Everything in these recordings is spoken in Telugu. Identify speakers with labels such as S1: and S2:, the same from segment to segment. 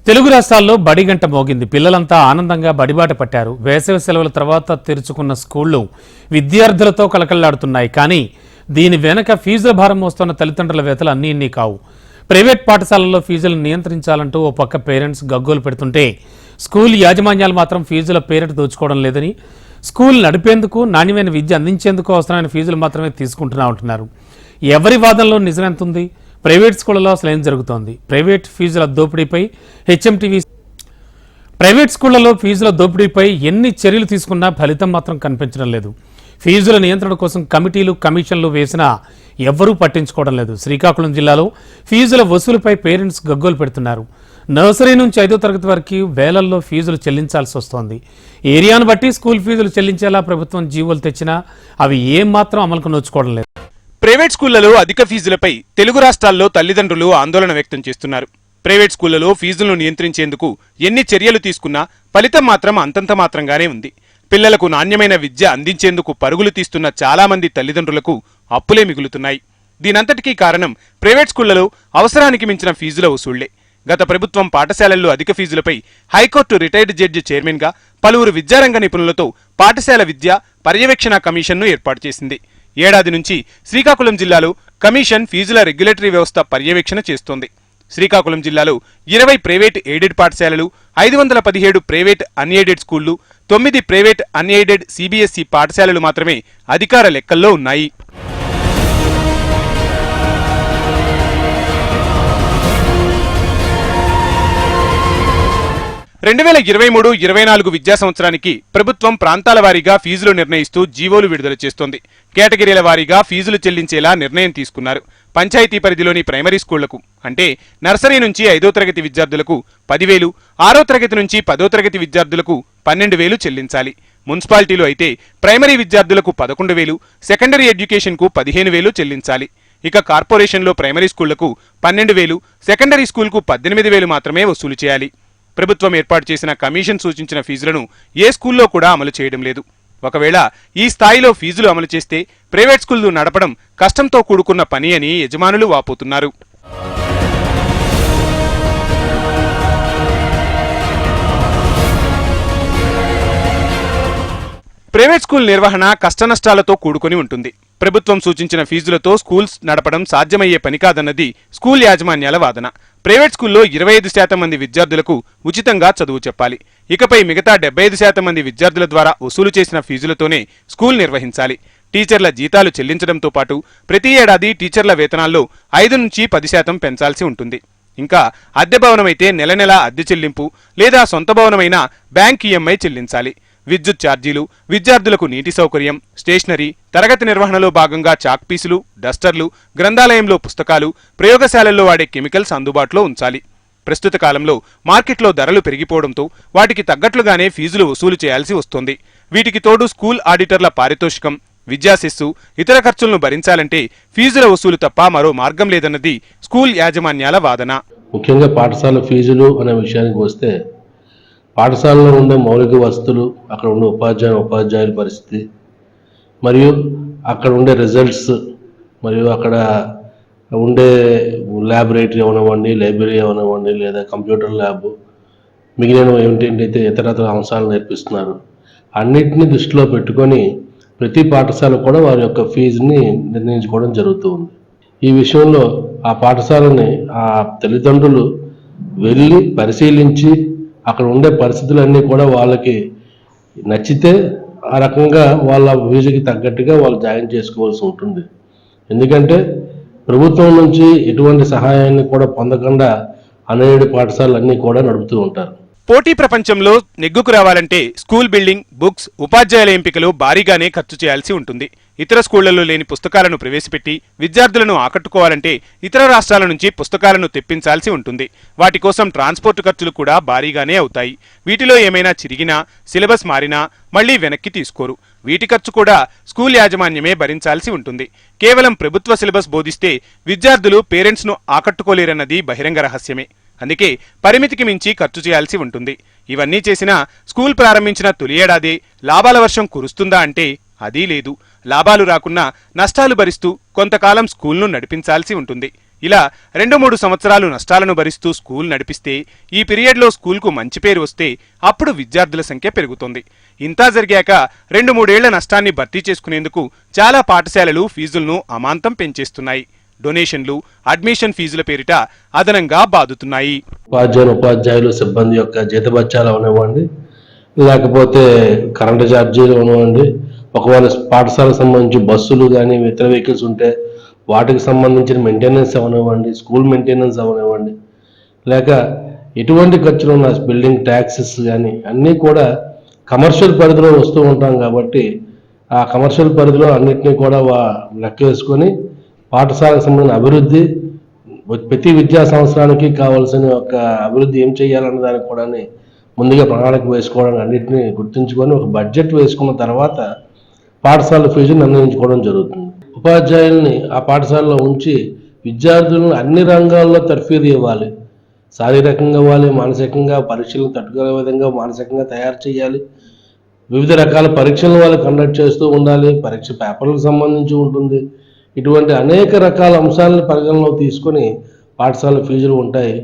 S1: తెలుగు రాష్ట్రాల్లో బడిగంట మోగింది. పిల్లలంతా ఆనందంగా బడిబాట పట్టారు. వేసవి సెలవుల తర్వాత తెరుచుకున్న స్కూళ్లు విద్యార్థులతో కలకల్లాడుతున్నాయి. కానీ దీని వెనక ఫీజుల భారం మోస్తున్న తల్లిదండ్రుల వేతలు అన్నీ ఇన్ని కావు. ప్రైవేట్ పాఠశాలల్లో ఫీజులను నియంత్రించాలంటూ ఓ పక్క పేరెంట్స్ గగ్గోలు పెడుతుంటే స్కూల్ యాజమాన్యాలు మాత్రం ఫీజుల పేరిట దోచుకోవడం లేదని, స్కూల్ నడిపేందుకు నాణ్యమైన విద్య అందించేందుకు అవసరమైన ఫీజులు మాత్రమే తీసుకుంటున్నారు. ఎవరి వాదనలో నిజమెంతుంది? ప్రైవేట్ స్కూళ్లలో అసలు ఏం జరుగుతోంది? ప్రైవేట్ ఫీజుల దోపిడీపై ఎన్ని చర్యలు తీసుకున్నా ఫలితం మాత్రం కనిపించడం లేదు. ఫీజుల నియంత్రణ కోసం కమిటీలు, కమిషన్లు వేసినా ఎవ్వరూ పట్టించుకోవడం లేదు. శ్రీకాకుళం జిల్లాలో ఫీజుల వసూలుపై పేరెంట్స్ గగ్గోలు పెడుతున్నారు. నర్సరీ నుంచి 5వ తరగతి వరకు వేలల్లో ఫీజులు చెల్లించాల్సి వస్తోంది. ఏరియాను బట్టి స్కూల్ ఫీజులు చెల్లించేలా ప్రభుత్వం జీవోలు తెచ్చినా అవి ఏమాత్రం అమలుకు నోచుకోవడం లేదు.
S2: ప్రైవేట్ స్కూళ్లలో అధిక ఫీజులపై తెలుగు రాష్ట్రాల్లో తల్లిదండ్రులు ఆందోళన వ్యక్తం చేస్తున్నారు. ప్రైవేట్ స్కూళ్లలో ఫీజులను నియంత్రించేందుకు ఎన్ని చర్యలు తీసుకున్నా ఫలితం మాత్రం అంతంత మాత్రంగానే ఉంది. పిల్లలకు నాణ్యమైన విద్య అందించేందుకు పరుగులు తీస్తున్న చాలా మంది తల్లిదండ్రులకు అప్పులే మిగులుతున్నాయి. దీనంతటికీ కారణం ప్రైవేట్ స్కూళ్లలో అవసరానికి మించిన ఫీజుల వసూళ్లే. గత ప్రభుత్వం పాఠశాలల్లో అధిక ఫీజులపై హైకోర్టు రిటైర్డ్ జడ్జి చైర్మన్గా పలువురు విద్యారంగ నిపుణులతో పాఠశాల విద్య పర్యవేక్షణ కమిషన్ను ఏర్పాటు చేసింది. ఏడాది నుంచి శ్రీకాకుళం జిల్లాలో కమిషన్ ఫీజుల రెగ్యులేటరీ వ్యవస్థ పర్యవేక్షణ చేస్తోంది. శ్రీకాకుళం జిల్లాలో 20 ప్రైవేట్ ఎయిడెడ్ పాఠశాలలు, 517 ప్రైవేట్ అన్ఎయిడెడ్ స్కూళ్లు, 9 ప్రైవేట్ అన్ఎయిడెడ్ సిబిఎస్ఈ పాఠశాలలు మాత్రమే అధికార లెక్కల్లో ఉన్నాయి. రెండు 2023-24 విద్యా సంవత్సరానికి ప్రభుత్వం ప్రాంతాల వారీగా ఫీజులు నిర్ణయిస్తూ జీవోలు విడుదల చేస్తోంది. కేటగిరీల వారీగా ఫీజులు చెల్లించేలా నిర్ణయం తీసుకున్నారు. పంచాయతీ పరిధిలోని ప్రైమరీ స్కూళ్లకు అంటే నర్సరీ నుంచి 5వ తరగతి విద్యార్థులకు 10,000, 6వ తరగతి నుంచి 10వ తరగతి విద్యార్థులకు 12,000 చెల్లించాలి. మున్సిపాలిటీలు అయితే ప్రైమరీ విద్యార్థులకు 11,000, సెకండరీ ఎడ్యుకేషన్కు 15,000 చెల్లించాలి. ఇక కార్పొరేషన్లో ప్రైమరీ స్కూళ్లకు 12,000, సెకండరీ స్కూల్కు 18,000 మాత్రమే వసూలు చేయాలి. ప్రభుత్వం ఏర్పాటు చేసిన కమిషన్ సూచించిన ఫీజులను ఏ స్కూల్లో కూడా అమలు చేయడం లేదు. ఒకవేళ ఈ స్థాయిలో ఫీజులు అమలు చేస్తే ప్రైవేట్ స్కూళ్లు నడపడం కష్టంతో కూడుకున్న పని అని యజమానులు వాపోతున్నారు. ప్రైవేట్ స్కూల్ నిర్వహణ కష్టనష్టాలతో కూడుకొని ఉంటుంది. ప్రభుత్వం సూచించిన ఫీజులతో స్కూల్స్ నడపడం సాధ్యమయ్యే పని కాదన్నది స్కూల్ యాజమాన్యాల వాదన. ప్రైవేట్ స్కూల్లో 25% మంది విద్యార్థులకు ఉచితంగా చదువు చెప్పాలి. ఇకపై మిగతా 75% మంది విద్యార్థుల ద్వారా వసూలు చేసిన ఫీజులతోనే స్కూల్ నిర్వహించాలి. టీచర్ల జీతాలు చెల్లించడంతో పాటు ప్రతి ఏడాది టీచర్ల వేతనాల్లో 5 నుంచి 10% పెంచాల్సి ఉంటుంది. ఇంకా అద్దె భవనమైతే నెల నెలా అద్దె చెల్లింపు లేదా సొంత భవనమైన బ్యాంక్ ఈఎంఐ చెల్లించాలి. విద్యుత్ ఛార్జీలు, విద్యార్థులకు నీటి సౌకర్యం, స్టేషనరీ, తరగతి నిర్వహణలో భాగంగా చాక్ పీసులు, డస్టర్లు, గ్రంథాలయంలో పుస్తకాలు, ప్రయోగశాలల్లో వాడే కెమికల్స్ అందుబాటులో ఉంచాలి. ప్రస్తుత కాలంలో మార్కెట్లో ధరలు పెరిగిపోవడంతో వాటికి తగ్గట్లుగానే ఫీజులు వసూలు చేయాల్సి వస్తోంది. వీటికి తోడు స్కూల్ ఆడిటర్ల పారితోషికం, విద్యాశిస్సు, ఇతర ఖర్చులను భరించాలంటే ఫీజుల వసూలు తప్ప మరో మార్గం లేదన్నది స్కూల్ యాజమాన్యాల వాదన.
S3: ముఖ్యంగా పాఠశాల ఫీజులు అనే విషయానికి వస్తే పాఠశాలలో ఉండే మౌలిక వసతులు, అక్కడ ఉండే ఉపాధ్యాయుల పరిస్థితి, మరియు అక్కడ ఉండే రిజల్ట్స్, మరియు అక్కడ ఉండే ల్యాబొరేటరీ అవనివ్వండి, లైబ్రరీ అవనివ్వండి, లేదా కంప్యూటర్ ల్యాబ్, మిగిలిన ఏంటంటే ఇతరత్ర అంశాలు నేర్పిస్తున్నారు. అన్నిటినీ దృష్టిలో పెట్టుకొని ప్రతి పాఠశాల కూడా వారి యొక్క ఫీజుని నిర్ణయించుకోవడం జరుగుతూ ఉంది. ఈ విషయంలో ఆ పాఠశాలని ఆ తల్లిదండ్రులు వెళ్ళి పరిశీలించి అక్కడ ఉండే పరిస్థితులన్నీ కూడా వాళ్ళకి నచ్చితే ఆ రకంగా వాళ్ళ ఫీజుకి తగ్గట్టుగా వాళ్ళు జాయిన్ చేసుకోవాల్సి ఉంటుంది. ఎందుకంటే ప్రభుత్వం నుంచి ఎటువంటి సహాయాన్ని కూడా పొందకుండా అనేక పాఠశాలలు అన్నీ కూడా నడుపుతూ ఉంటారు.
S2: పోటీ ప్రపంచంలో నెగ్గుకు రావాలంటే స్కూల్ బిల్డింగ్, బుక్స్, ఉపాధ్యాయుల ఎంపికలు భారీగానే ఖర్చు చేయాల్సి ఉంటుంది. ఇతర స్కూళ్లలో లేని పుస్తకాలను ప్రవేశపెట్టి విద్యార్థులను ఆకట్టుకోవాలంటే ఇతర రాష్ట్రాల నుంచి పుస్తకాలను తెప్పించాల్సి ఉంటుంది. వాటి కోసం ట్రాన్స్పోర్ట్ ఖర్చులు కూడా భారీగానే అవుతాయి. వీటిలో ఏమైనా చిరిగినా, సిలబస్ మారినా మళ్లీ వెనక్కి తీసుకోరు. వీటి ఖర్చు కూడా స్కూల్ యాజమాన్యమే భరించాల్సి ఉంటుంది. కేవలం ప్రభుత్వ సిలబస్ బోధిస్తే విద్యార్థులు పేరెంట్స్ను ఆకట్టుకోలేరన్నది బహిరంగ రహస్యమే. అందుకే పరిమితికి మించి ఖర్చు చేయాల్సి ఉంటుంది. ఇవన్నీ చేసినా స్కూల్ ప్రారంభించిన తొలి ఏడాదే లాభాల వర్షం కురుస్తుందా అంటే అదీ లేదు. లాభాలు రాకున్నా నష్టాలు భరిస్తూ కొంతకాలం స్కూల్ను నడిపించాల్సి ఉంటుంది. ఇలా 2-3 సంవత్సరాలు నష్టాలను భరిస్తూ స్కూల్ నడిపిస్తే ఈ పీరియడ్లో స్కూల్కు మంచి పేరు వస్తే అప్పుడు విద్యార్థుల సంఖ్య పెరుగుతుంది. ఇంతా జరిగాక 2-3 ఏళ్ల నష్టాన్ని భర్తీ చేసుకునేందుకు చాలా పాఠశాలలు ఫీజులను అమాంతం పెంచేస్తున్నాయి. డొనేషన్లు, అడ్మిషన్ ఫీజుల పేరిట అదనంగా బాదుతున్నాయి.
S3: ఉపాధ్యాయులు సిబ్బంది యొక్క జీతభత్యాలు అవనివ్వండి, లేకపోతే కరెంటు ఛార్జీలు అవనివ్వండి, ఒకవేళ పాఠశాలకు సంబంధించి బస్సులు కానీ ఇతర వెహికల్స్ ఉంటే వాటికి సంబంధించిన మెయింటెనెన్స్ అవనివ్వండి, స్కూల్ మెయింటెనెన్స్ అవనివ్వండి, లేక ఎటువంటి ఖర్చులు ఉన్న బిల్డింగ్ ట్యాక్సెస్ కానీ అన్నీ కూడా కమర్షియల్ పరిధిలో వస్తూ ఉంటాం. కాబట్టి ఆ కమర్షియల్ పరిధిలో అన్నింటినీ కూడా లెక్క వేసుకొని పాఠశాలకు సంబంధించిన అభివృద్ధి, ప్రతి విద్యా సంవత్సరానికి కావాల్సిన ఒక అభివృద్ధి ఏం చేయాలన్న దానికి కూడా ముందుగా ప్రణాళిక వేసుకోవడానికి అన్నింటినీ గుర్తుంచుకొని ఒక బడ్జెట్ వేసుకున్న తర్వాత పాఠశాల ఫీజు నిర్ణయించుకోవడం జరుగుతుంది. ఉపాధ్యాయుల్ని ఆ పాఠశాలలో ఉంచి విద్యార్థులను అన్ని రంగాల్లో తర్ఫీదు ఇవ్వాలి. శారీరకంగా ఇవ్వాలి, మానసికంగా పరీక్షలను తట్టుకునే విధంగా మానసికంగా తయారు చేయాలి. వివిధ రకాల పరీక్షలను వాళ్ళు కండక్ట్ చేస్తూ ఉండాలి. పరీక్ష పేపర్లకు సంబంధించి ఉంటుంది. ఇటువంటి అనేక రకాల అంశాలను పరిగణలోకి తీసుకొని పాఠశాల ఫీజులు ఉంటాయి.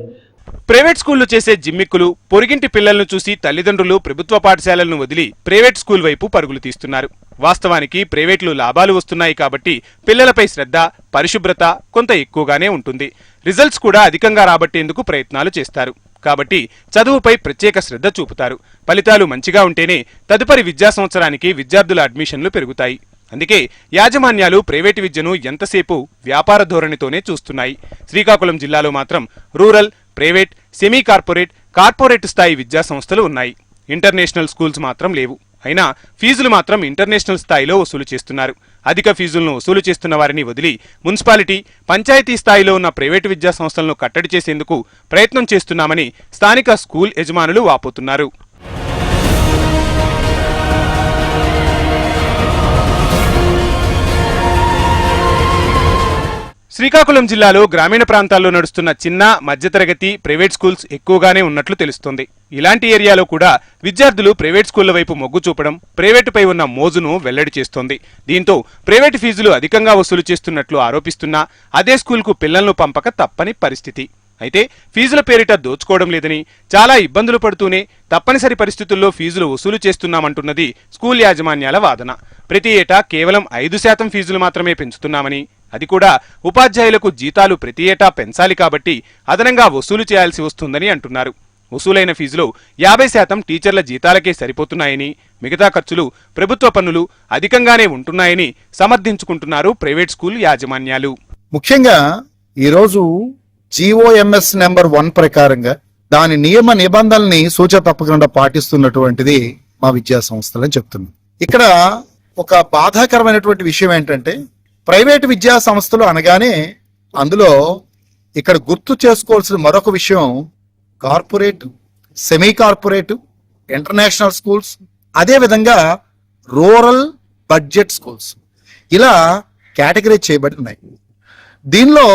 S2: ప్రైవేట్ స్కూళ్లు చేసే జిమ్మిక్కులు, పొరిగింటి పిల్లలను చూసి తల్లిదండ్రులు ప్రభుత్వ పాఠశాలలను వదిలి ప్రైవేట్ స్కూల్ వైపు పరుగులు తీస్తున్నారు. వాస్తవానికి ప్రైవేట్లు లాభాలు వస్తున్నాయి కాబట్టి పిల్లలపై శ్రద్ధ, పరిశుభ్రత కొంత ఎక్కువగానే ఉంటుంది. రిజల్ట్స్ కూడా అధికంగా రాబట్టేందుకు ప్రయత్నాలు చేస్తారు. కాబట్టి చదువుపై ప్రత్యేక శ్రద్ధ చూపుతారు. ఫలితాలు మంచిగా ఉంటేనే తదుపరి విద్యా సంవత్సరానికి విద్యార్థుల అడ్మిషన్లు పెరుగుతాయి. అందుకే యాజమాన్యాలు ప్రైవేటు విద్యను ఎంతసేపు వ్యాపార ధోరణితోనే చూస్తున్నాయి. శ్రీకాకుళం జిల్లాలో మాత్రం rural, private, semi corporate, corporate స్థాయి విద్యా సంస్థలు ఉన్నాయి. ఇంటర్నేషనల్ స్కూల్స్ మాత్రం లేవు. అయినా ఫీజులు మాత్రం ఇంటర్నేషనల్ స్థాయిలో వసూలు చేస్తున్నారు. అధిక ఫీజులను వసూలు చేస్తున్న వారిని వదిలి మున్సిపాలిటీ, పంచాయతీ స్థాయిలో ఉన్న ప్రైవేటు విద్యా సంస్థలను కట్టడి చేసేందుకు ప్రయత్నం చేస్తున్నామని స్థానిక స్కూల్ యజమానులు వాపోతున్నారు. శ్రీకాకుళం జిల్లాలో గ్రామీణ ప్రాంతాల్లో నడుస్తున్న చిన్న, మధ్యతరగతి ప్రైవేట్ స్కూల్స్ ఎక్కువగానే ఉన్నట్లు తెలుస్తోంది. ఇలాంటి ఏరియాలో కూడా విద్యార్థులు ప్రైవేట్ స్కూళ్ల వైపు మొగ్గు చూపడం ప్రైవేటుపై ఉన్న మోజును వెల్లడి చేస్తోంది. దీంతో ప్రైవేటు ఫీజులు అధికంగా వసూలు చేస్తున్నట్లు ఆరోపిస్తున్నా అదే స్కూల్కు పిల్లలను పంపక తప్పని పరిస్థితి. అయితే ఫీజుల పేరిట దోచుకోవడం లేదని, చాలా ఇబ్బందులు పడుతూనే తప్పనిసరి పరిస్థితుల్లో ఫీజులు వసూలు చేస్తున్నామంటున్నది స్కూల్ యాజమాన్యాల వాదన. ప్రతి ఏటా కేవలం 5% ఫీజులు మాత్రమే పెంచుతున్నామని, అది కూడా ఉపాధ్యాయులకు జీతాలు ప్రతి ఏటా పెంచాలి కాబట్టి అదనంగా వసూలు చేయాల్సి వస్తుందని అంటున్నారు. వసూలైన ఫీజులో 50% టీచర్ల జీతాలకే సరిపోతున్నాయని, మిగతా ఖర్చులు ప్రభుత్వ పన్నులు అధికంగానే ఉంటున్నాయని సమర్థించుకుంటున్నారు ప్రైవేట్ స్కూల్ యాజమాన్యాలు.
S4: ముఖ్యంగా ఈరోజు GOMS నెంబర్ 1 ప్రకారంగా దాని నియమ నిబంధనల్ని సూచన తప్పకుండా పాటిస్తున్నటువంటిది మా విద్యా సంస్థలని చెప్తున్నాం. ఇక్కడ ఒక బాధాకరమైనటువంటి విషయం ఏంటంటే, ప్రైవేటు విద్యా సంస్థలు అనగానే అందులో ఇక్కడ గుర్తు చేసుకోవాల్సిన మరొక విషయం corporate, semi corporate, international schools, అదేవిధంగా రూరల్ బడ్జెట్ స్కూల్స్ ఇలా కేటగిరీ చేయబడి ఉన్నాయి. దీనిలో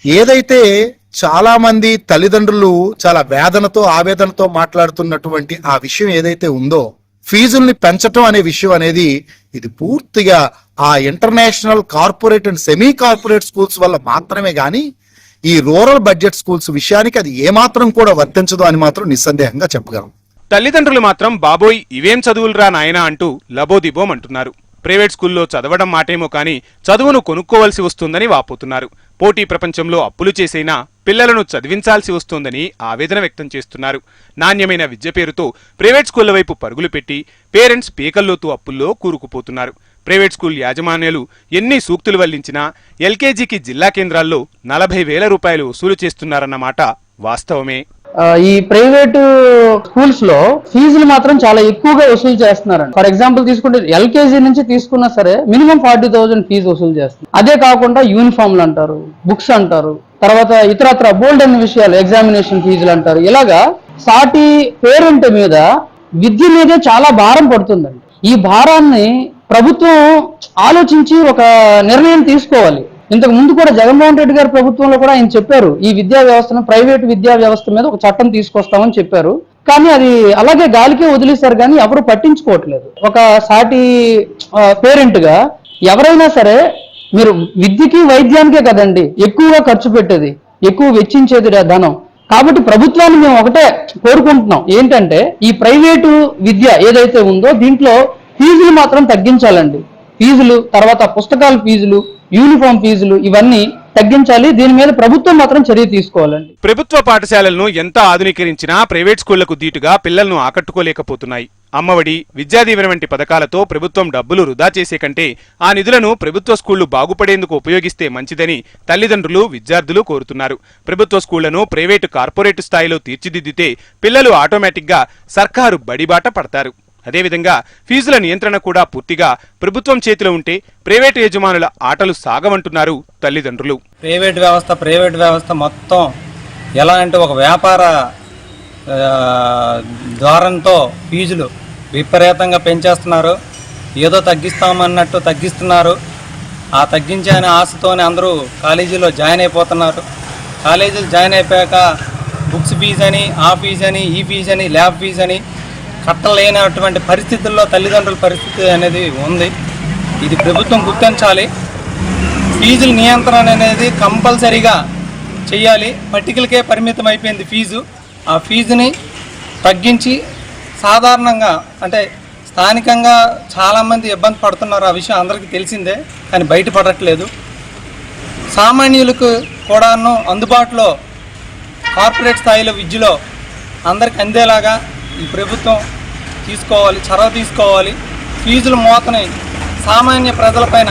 S4: ఏదైతే చాలా మంది తల్లిదండ్రులు చాలా వేదనతో, ఆవేదనతో మాట్లాడుతున్నటువంటి ఆ విషయం ఏదైతే ఉందో, ఫీజుల్ని పెంచటం అనే విషయం అనేది ఇది పూర్తిగా ఆ international, corporate and semi corporate schools వల్ల మాత్రమే గాని ఈ రూరల్ బడ్జెట్ స్కూల్స్ విషయానికి అది ఏమాత్రం కూడా వర్తించదు అని మాత్రం నిస్సందేహంగా చెప్పగలం.
S2: తల్లిదండ్రులు మాత్రం బాబోయ్ ఇవేం చదువులురా నాయనా అంటూ లబోదిబోం అంటున్నారు. ప్రైవేట్ స్కూల్లో చదవడం మాటేమో కానీ చదువును కొనుక్కోవలసి వస్తుందని వాపోతున్నారు. పోటీ ప్రపంచంలో అప్పులు చేసైనా పిల్లలను చదివించాల్సి వస్తోందని ఆవేదన వ్యక్తం చేస్తున్నారు. నాణ్యమైన విద్య పేరుతో ప్రైవేట్ స్కూళ్ల వైపు పరుగులు పెట్టి పేరెంట్స్ పీకల్లోతు అప్పుల్లో కూరుకుపోతున్నారు. ప్రైవేట్ స్కూల్ యాజమాన్యాలు ఎన్ని సూక్తులు వల్లించినా LKGకి జిల్లా కేంద్రాల్లో 40,000 రూపాయలు వసూలు చేస్తున్నారన్నమాట వాస్తవమే.
S5: ఈ ప్రైవేట్ స్కూల్స్ లో ఫీజులు మాత్రం చాలా ఎక్కువగా వసూలు చేస్తున్నారండి. ఫర్ ఎగ్జాంపుల్ తీసుకుంటే LKG నుంచి తీసుకున్నా సరే మినిమం 40,000 ఫీజు వసూలు చేస్తున్నారు. అదే కాకుండా యూనిఫామ్లు అంటారు, బుక్స్ అంటారు, తర్వాత ఇతరత్ర బోల్డ్ అనే విషయాలు, ఎగ్జామినేషన్ ఫీజులు అంటారు. ఇలాగా సాటి పేరెంట్ మీద విద్య మీదే చాలా భారం పడుతుందండి. ఈ భారాన్ని ప్రభుత్వం ఆలోచించి ఒక నిర్ణయం తీసుకోవాలి. ఇంతకు ముందు కూడా జగన్మోహన్ రెడ్డి గారి ప్రభుత్వంలో కూడా ఆయన చెప్పారు, ఈ విద్యా వ్యవస్థను, ప్రైవేటు విద్యా వ్యవస్థ మీద ఒక చట్టం తీసుకొస్తామని చెప్పారు. కానీ అది అలాగే గాలికే వదిలేశారు, కానీ ఎవరు పట్టించుకోవట్లేదు. ఒక సాటి పేరెంట్ గా ఎవరైనా సరే మీరు విద్యకి వైద్యానికే కదండి ఎక్కువగా ఖర్చు పెట్టేది, ఎక్కువ వెచ్చించేది ధనం. కాబట్టి ప్రభుత్వాన్ని మేము ఒకటే కోరుకుంటున్నాం ఏంటంటే ఈ ప్రైవేటు విద్య ఏదైతే ఉందో దీంట్లో ఫీజులు మాత్రం తగ్గించాలండి. ఫీజులు, తర్వాత పుస్తకాల ఫీజులు, యూనిఫామ్ ఫీజులు ఇవన్నీ తగ్గించాలి. దీని మీద ప్రభుత్వం మాత్రం చర్య తీసుకోవాలండి.
S2: ప్రభుత్వ పాఠశాలలను ఎంత ఆధునీకరించినా ప్రైవేట్ స్కూళ్లకు దీటుగా పిల్లలను ఆకట్టుకోలేకపోతున్నాయి. అమ్మఒడి, విద్యాదీవెన వంటి పథకాలతో ప్రభుత్వం డబ్బులు వృధా చేసే కంటే ఆ నిధులను ప్రభుత్వ స్కూళ్లు బాగుపడేందుకు ఉపయోగిస్తే మంచిదని తల్లిదండ్రులు, విద్యార్థులు కోరుతున్నారు. ప్రభుత్వ స్కూళ్లను ప్రైవేటు, కార్పొరేట్ స్థాయిలో తీర్చిదిద్దితే పిల్లలు ఆటోమేటిక్గా సర్కారు బడిబాట పడతారు. అదేవిధంగా ఫీజుల నియంత్రణ కూడా పూర్తిగా ప్రభుత్వం చేతిలో ఉంటే ప్రైవేటు యజమానుల ఆటలు సాగవంటున్నారు తల్లిదండ్రులు.
S6: ప్రైవేట్ వ్యవస్థ మొత్తం ఎలా అంటే ఒక వ్యాపార ద్వారంతో ఫీజులు విపరీతంగా పెంచేస్తున్నారు. ఏదో తగ్గిస్తామన్నట్టు తగ్గిస్తున్నారు. ఆ తగ్గించే అనే ఆశతోనే అందరూ కాలేజీలో జాయిన్ అయిపోతున్నారు. కాలేజీలు జాయిన్ అయిపోయాక బుక్స్ ఫీజు అని, ఆ ఫీజు అని, ఈ ఫీజు అని, ల్యాబ్ ఫీజు అని కట్టలేనటువంటి పరిస్థితుల్లో తల్లిదండ్రుల పరిస్థితి అనేది ఉంది. ఇది ప్రభుత్వం గుర్తించాలి. ఫీజుల నియంత్రణ అనేది కంపల్సరీగా చేయాలి. పర్టికులకే పరిమితం అయిపోయింది ఫీజు. ఆ ఫీజుని తగ్గించి సాధారణంగా అంటే స్థానికంగా చాలామంది ఇబ్బంది పడుతున్నారు. ఆ విషయం అందరికీ తెలిసిందే, కానీ బయటపడట్లేదు. సామాన్యులకు కూడాను అందుబాటులో కార్పొరేట్ స్థాయిలో విద్యలో అందరికి అందేలాగా ఈ ప్రభుత్వం చొరవ తీసుకోవాలి. ఫీజుల మోతని సామాన్య ప్రజలపైన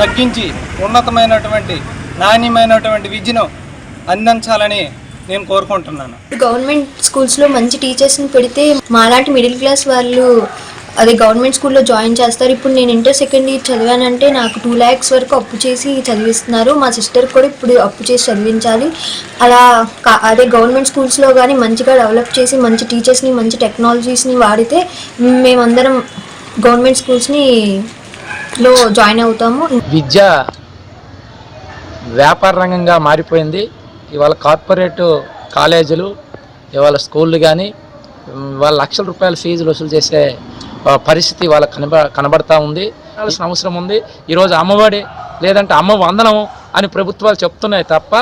S6: తగ్గించి ఉన్నతమైనటువంటి నాణ్యమైనటువంటి విద్యను అందించాలని నేను కోరుకుంటున్నాను.
S7: గవర్నమెంట్ స్కూల్స్లో మంచి టీచర్స్ని పెడితే మాలాంటి మిడిల్ క్లాస్ వాళ్ళు అదే గవర్నమెంట్ స్కూల్లో జాయిన్ చేస్తారు. ఇప్పుడు నేను ఇంటర్ సెకండ్ ఇయర్ చదివానంటే నాకు 2 lakhs వరకు అప్పు చేసి చదివిస్తున్నారు. మా సిస్టర్ కూడా ఇప్పుడు అప్పు చేసి చదివించాలి. అలా అదే గవర్నమెంట్ స్కూల్స్లో కానీ మంచిగా డెవలప్ చేసి మంచి టీచర్స్ని, మంచి టెక్నాలజీస్ని వాడితే మేమందరం గవర్నమెంట్ స్కూల్స్లో జాయిన్ అవుతాము.
S8: విద్య వ్యాపార రంగంగా మారిపోయింది. ఇవాళ కార్పొరేట్ కాలేజీలు, ఇవాళ స్కూళ్ళు కానీ వాళ్ళ లక్షల రూపాయల ఫీజులు వసూలు చేసే పరిస్థితి వాళ్ళ కనబడతా ఉంది. అవసరం ఉంది. ఈరోజు అమ్మఒడి లేదంటే అమ్మ వందనం అని ప్రభుత్వాలు చెప్తున్నాయి తప్ప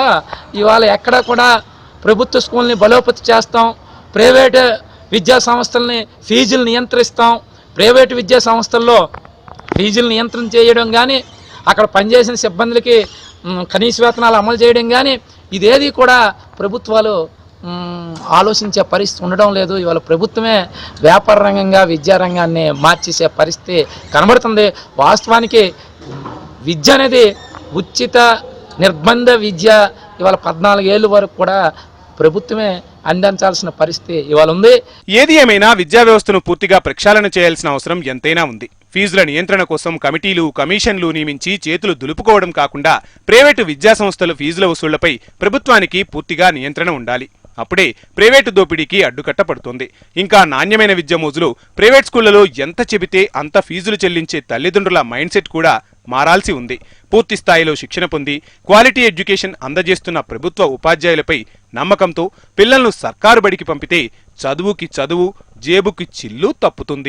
S8: ఇవాళ ఎక్కడా కూడా ప్రభుత్వ స్కూల్ని బలోపతి చేస్తాం, ప్రైవేటు విద్యా సంస్థల్ని ఫీజులు నియంత్రిస్తాం, ప్రైవేటు విద్యా సంస్థల్లో ఫీజులు నియంత్రణ చేయడం కానీ అక్కడ పనిచేసిన సిబ్బందులకి కనీస వేతనాలు అమలు చేయడం కానీ ఇదేది కూడా ప్రభుత్వాలు ఆలోచించే పరిస్థితి ఉండడం లేదు. ఇవాళ ప్రభుత్వమే వ్యాపార రంగంగా విద్యారంగాన్ని మార్చేసే పరిస్థితి కనబడుతుంది. వాస్తవానికి విద్య అనేది ఉచిత నిర్బంధ విద్య ఇవాళ 14 ఏళ్ళ వరకు కూడా ప్రభుత్వమే అందించాల్సిన పరిస్థితి ఇవాళ ఉంది.
S2: ఏది ఏమైనా విద్యా వ్యవస్థను పూర్తిగా ప్రక్షాళన చేయాల్సిన అవసరం ఎంతైనా ఉంది. ఫీజుల నియంత్రణ కోసం కమిటీలు, కమిషన్లు నియమించి చేతులు దులుపుకోవడం కాకుండా ప్రైవేటు విద్యా సంస్థల ఫీజుల వసూళ్లపై ప్రభుత్వానికి పూర్తిగా నియంత్రణ ఉండాలి. అప్పుడే ప్రైవేటు దోపిడీకి అడ్డుకట్ట పడుతుంది. ఇంకా నాణ్యమైన విద్య మోజులు ప్రైవేట్ స్కూళ్లలో ఎంత చెబితే అంత ఫీజులు చెల్లించే తల్లిదండ్రుల మైండ్ సెట్ కూడా మారాల్సి ఉంది. పూర్తి స్థాయిలో శిక్షణ పొంది క్వాలిటీ ఎడ్యుకేషన్ అందజేస్తున్న ప్రభుత్వ ఉపాధ్యాయులపై నమ్మకంతో పిల్లలను సర్కారు బడికి పంపితే చదువుకి చదువు, జేబుకి చిల్లు తప్పుతుంది.